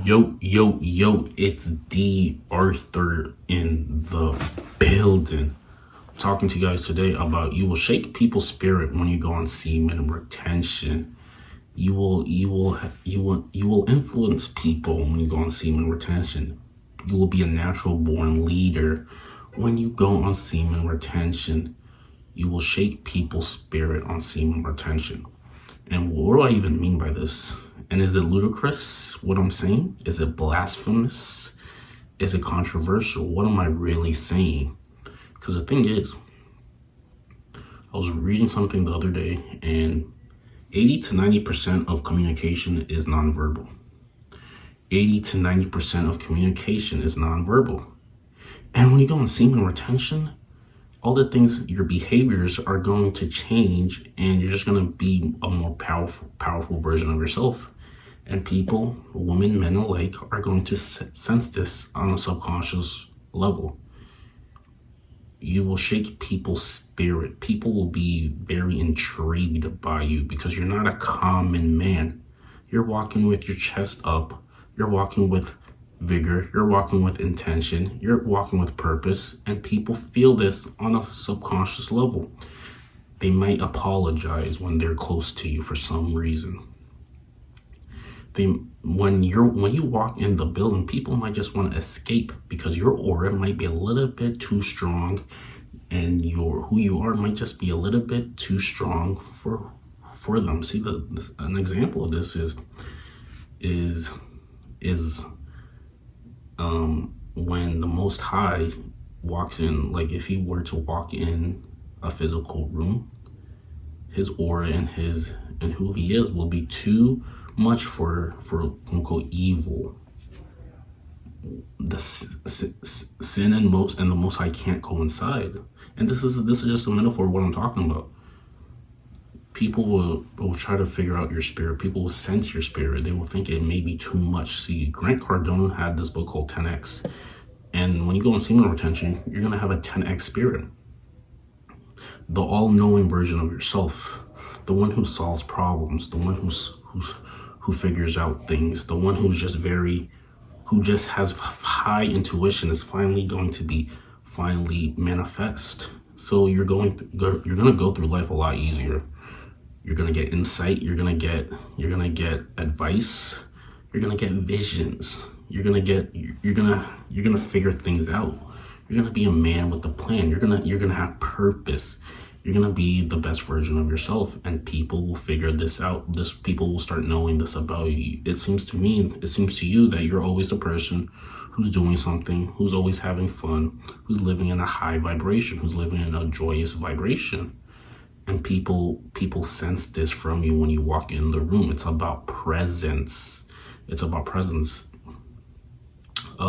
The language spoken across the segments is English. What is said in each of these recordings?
Yo, it's D.Arthur in the building. I'm talking to you guys today about you will shake people's spirit when you go on semen retention. You will influence people when you go on semen retention. You will be a natural born leader when you go on semen retention. You will shake people's spirit on semen retention. And what do I even mean by this? And is it ludicrous, what I'm saying? Is it blasphemous? Is it controversial? What am I really saying? Because the thing is, I was reading something the other day, and 80 to 90% of communication is nonverbal. 80 to 90% of communication is nonverbal. And when you go on semen retention, all the things, your behaviors are going to change, and you're just going to be a more powerful version of yourself. And people, women, men alike, are going to sense this on a subconscious level. You will shake people's spirit. People will be very intrigued by you because you're not a common man. You're walking with your chest up. You're walking with vigor. You're walking with intention. You're walking with purpose. And people feel this on a subconscious level. They might apologize when they're close to you for some reason. When you walk in the building, people might just want to escape because your aura might be a little bit too strong, and who you are might just be a little bit too strong for them. See, an example of this is when the Most High walks in. Like, if he were to walk in a physical room, his aura and who he is will be too much for quote unquote evil. The sin and the Most High can't coincide. And this is just a metaphor of what I'm talking about. People will try to figure out your spirit. People will sense your spirit. They will think it may be too much. See, Grant Cardone had this book called 10X. And when you go on semen retention, you're going to have a 10X spirit. The all-knowing version of yourself. The one who solves problems. The one who figures out things. The one who just has high intuition is finally going to be manifest. So you're going to go through life a lot easier. You're going to get insight. You're going to get advice. You're going to get visions. You're going to figure things out. You're going to be a man with a plan. You're going to have purpose. You're going to be the best version of yourself, and people will figure this out. People will start knowing this about you. It seems to you that you're always the person who's doing something, who's always having fun, who's living in a high vibration, who's living in a joyous vibration. And people sense this from you when you walk in the room. It's about presence.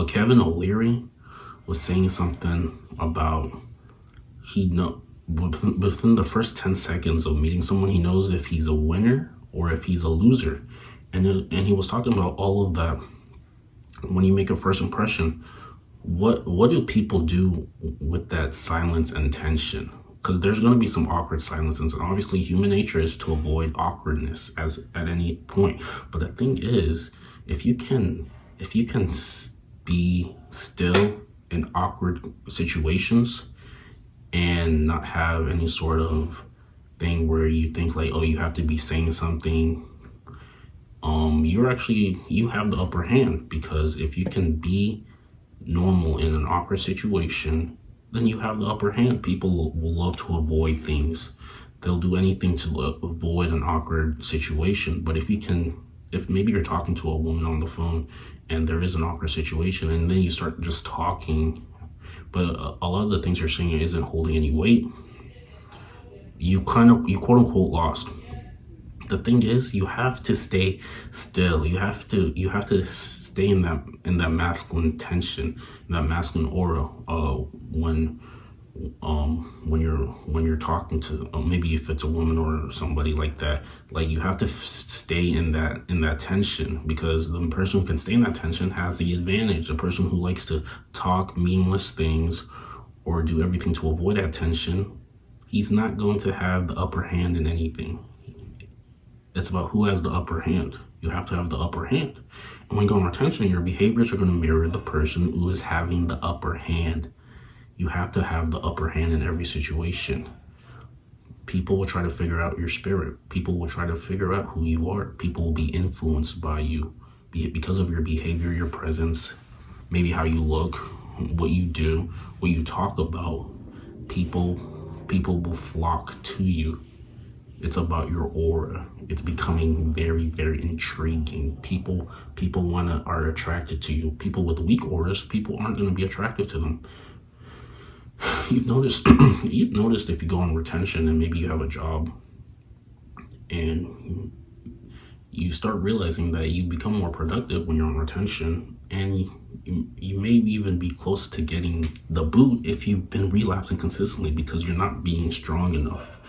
Kevin O'Leary was saying something about within the first 10 seconds of meeting someone, he knows if he's a winner or if he's a loser. And he was talking about all of that. When you make a first impression, what do people do with that silence and tension? Because there's going to be some awkward silences, and obviously human nature is to avoid awkwardness at any point. But the thing is, if you can be still in awkward situations and not have any sort of thing where you think like, oh, you have to be saying something, you have the upper hand. Because if you can be normal in an awkward situation, then you have the upper hand. People will love to avoid things. They'll do anything to avoid an awkward situation. But if maybe you're talking to a woman on the phone and there is an awkward situation, and then you start just talking, but a lot of the things you're saying isn't holding any weight, you quote unquote lost. The thing is, you have to stay still. You have to stay in that masculine tension, in that masculine aura. When you're talking to maybe if it's a woman or somebody like that, like you have to stay in that tension, because the person who can stay in that tension has the advantage. The person who likes to talk meaningless things or do everything to avoid that tension, he's not going to have the upper hand in anything. It's about who has the upper hand. You have to have the upper hand. And when you go on retention, your behaviors are going to mirror the person who is having the upper hand. You have to have the upper hand in every situation. People will try to figure out your spirit. People will try to figure out who you are. People will be influenced by you because of your behavior, your presence, maybe how you look, what you do, what you talk about. People will flock to you. It's about your aura. It's becoming very, very intriguing. People are attracted to you. People with weak auras, people aren't going to be attracted to them. You've noticed if you go on retention and maybe you have a job and you start realizing that you become more productive when you're on retention, and you may even be close to getting the boot if you've been relapsing consistently because you're not being strong enough.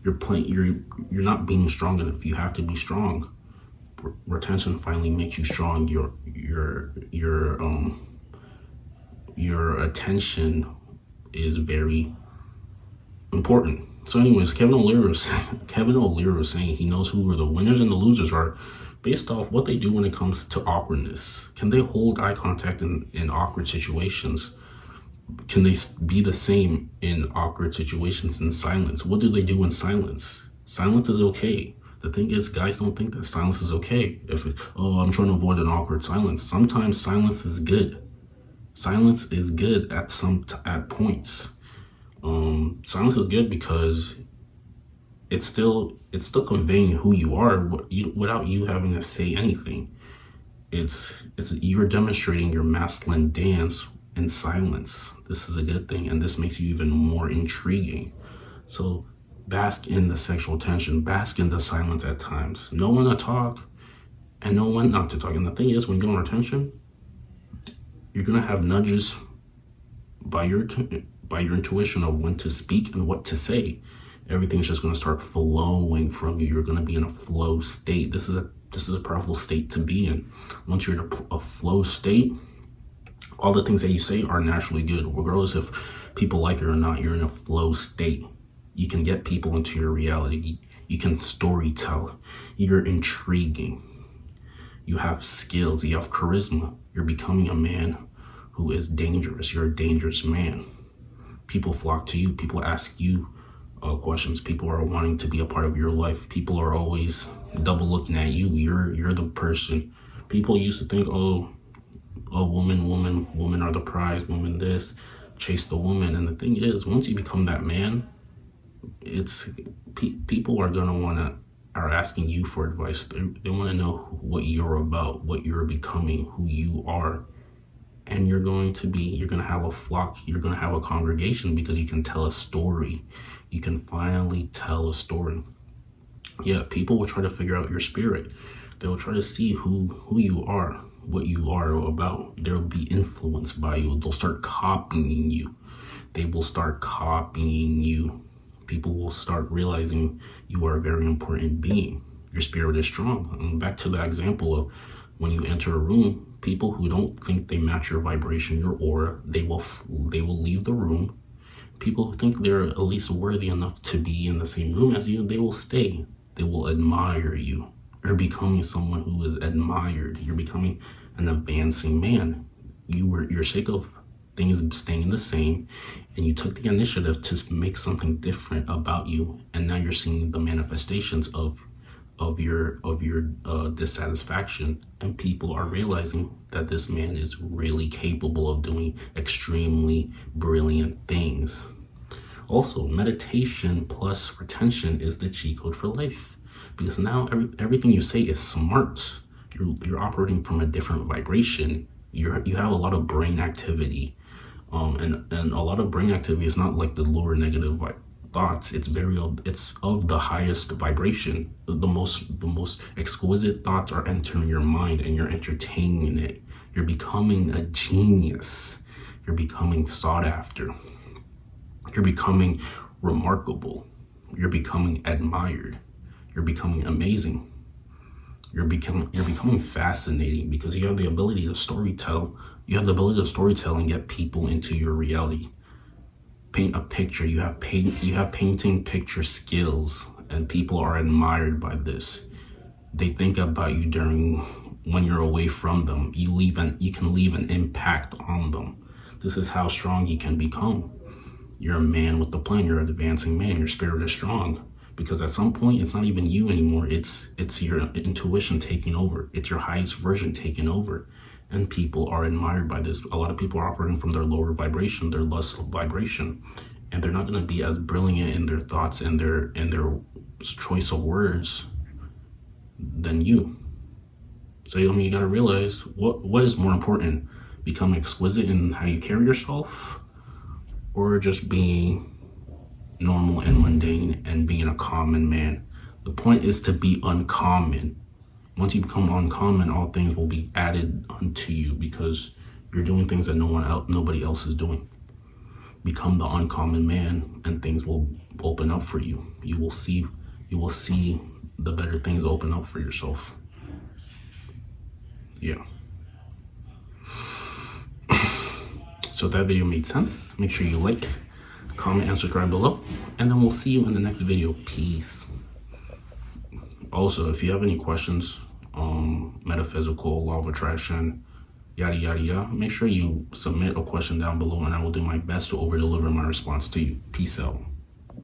You're not being strong enough. You have to be strong. Retention finally makes you strong. Your attention is very important. So anyways, Kevin O'Leary was saying he knows who the winners and the losers are based off what they do when it comes to awkwardness. Can they hold eye contact in awkward situations? Can they be the same in awkward situations in silence? What do they do in silence? Silence is okay. The thing is, guys don't think that silence is okay. I'm trying to avoid an awkward silence. Sometimes silence is good. Silence is good at points. Silence is good because it's still conveying who you are without you having to say anything. It's you're demonstrating your masculine dance in silence. This is a good thing, and this makes you even more intriguing. So bask in the sexual tension, bask in the silence at times. Know when to talk and know when not to talk. And the thing is, when you go on retention, you're gonna have nudges by your intuition of when to speak and what to say. Everything's just gonna start flowing from you. You're gonna be in a flow state. This is a powerful state to be in. Once you're in a flow state, all the things that you say are naturally good, regardless if people like it or not. You're in a flow state. You can get people into your reality. You can story tell. You're intriguing. You have skills. You have charisma. You're becoming a man who is dangerous. You're a dangerous man. People flock to you. People ask you questions. People are wanting to be a part of your life. People are always double looking at you. You're the person. People used to think, women are the prize, women this, chase the woman. And the thing is, once you become that man, it's people are asking you for advice. They want to know what you're about, what you're becoming, who you are. And you're going to have a flock, you're going to have a congregation because you can tell a story. You can finally tell a story. Yeah, people will try to figure out your spirit. They will try to see who you are, what you are about. They'll be influenced by you. They'll start copying you. They will start copying you. People will start realizing you are a very important being. Your spirit is strong. And back to the example of when you enter a room, people who don't think they match your vibration, your aura, they will leave the room. People who think they're at least worthy enough to be in the same room as you, they will stay. They will admire you. You're becoming someone who is admired. You're becoming an advancing man. You're sick of things staying the same, and you took the initiative to make something different about you, and now you're seeing the manifestations of your dissatisfaction, and people are realizing that this man is really capable of doing extremely brilliant things. Also, meditation plus retention is the cheat code for life, because now everything you say is smart. You're operating from a different vibration. You have a lot of brain activity, and a lot of brain activity is not like the lower negative thoughts. It's of the highest vibration. The most exquisite thoughts are entering your mind, and you're entertaining it. You're becoming a genius. You're becoming sought after. You're becoming remarkable. You're becoming admired. You're becoming amazing. You're becoming fascinating because you have the ability to storytell. You have the ability to storytell and get people into your reality. Paint a picture. You have painting picture skills, and people are admired by this. They think about you during when you're away from them. You can leave an impact on them. This is how strong you can become. You're a man with a plan. You're an advancing man. Your spirit is strong. Because at some point, it's not even you anymore. It's your intuition taking over. It's your highest version taking over. And people are admired by this. A lot of people are operating from their lower vibration, their less vibration. And they're not going to be as brilliant in their thoughts and their choice of words than you. So you got to realize what is more important: become exquisite in how you carry yourself, or just being normal and mundane and being a common man. The point is to be uncommon. Once you become uncommon, all things will be added unto you because you're doing things that nobody else is doing. Become the uncommon man, and things will open up for you. You will see the better things open up for yourself. Yeah. So if that video made sense, make sure you like, comment, and subscribe below, and then we'll see you in the next video. Peace. Also, if you have any questions, metaphysical, law of attraction, yada yada yada, make sure you submit a question down below, and I will do my best to over deliver my response to you. Peace out.